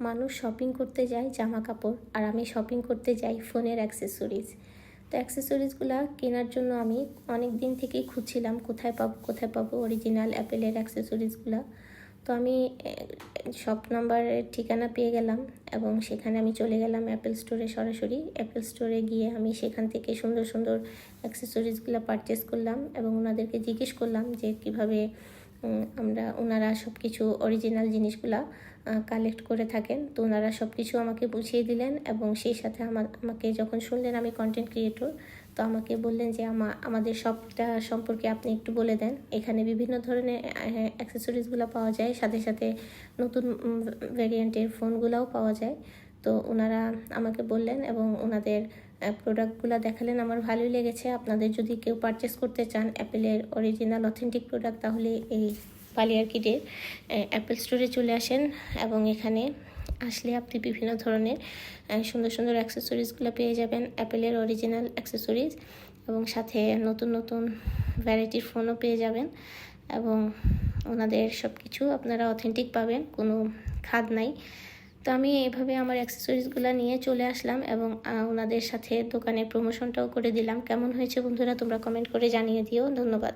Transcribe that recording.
মানুষ শপিং করতে যায় জামা কাপড়, আর আমি শপিং করতে যাই ফোনের অ্যাক্সেসরিজ। তো অ্যাক্সেসরিজগুলো কেনার জন্য আমি অনেক দিন থেকেই খুঁজছিলাম কোথায় পাবো অরিজিনাল অ্যাপেলের অ্যাক্সেসরিজগুলো। তো আমি শপ নাম্বারের ঠিকানা পেয়ে গেলাম এবং সেখানে আমি চলে গেলাম অ্যাপেল স্টোরে। সরাসরি অ্যাপেল স্টোরে গিয়ে আমি সেখান থেকে সুন্দর সুন্দর অ্যাক্সেসরিজগুলো পারচেস করলাম এবং ওনাদেরকে জিজ্ঞেস করলাম যে কীভাবে ওনারা সব কিছু অরিজিনাল জিনিসগুলা কালেক্ট করে থাকেন। তো ওনারা সব কিছু আমাকে বুঝিয়ে দিলেন এবং সেই সাথে আমাকে যখন শুনলেন আমি কন্টেন্ট ক্রিয়েটর, তো আমাকে বললেন যে আমাদের শপটা সম্পর্কে আপনি একটু বলে দেন। এখানে বিভিন্ন ধরনের অ্যাক্সেসরিজগুলো পাওয়া যায়, সাথে সাথে নতুন ভ্যারিয়েন্টের ফোনগুলোও পাওয়া যায়। তো ওনারা আমাকে বললেন এবং ওনাদের প্রোডাক্টগুলো দেখালেন। আমার ভালোই লেগেছে। আপনাদের যদি কেউ পারচেস করতে চান অ্যাপেলের অরিজিনাল অথেন্টিক প্রোডাক্ট, তাহলে এই বালিয়ারকিডের অ্যাপেল স্টোরে চলে আসেন এবং এখানে আসলে আপনি বিভিন্ন ধরনের সুন্দর সুন্দর অ্যাক্সেসরিজগুলো পেয়ে যাবেন, অ্যাপেলের অরিজিনাল অ্যাক্সেসরিজ, এবং সাথে নতুন নতুন ভ্যারাইটির ফোনও পেয়ে যাবেন এবং ওনাদের সব কিছু আপনারা অথেন্টিক পাবেন, কোনো খাদ নাই। তো আমি এভাবে আমার অ্যাক্সেসরিজগুলো নিয়ে চলে আসলাম এবং ওনাদের সাথে দোকানের প্রমোশনটাও করে দিলাম। কেমন হয়েছে বন্ধুরা, তোমরা কমেন্ট করে জানিয়ে দিও। ধন্যবাদ।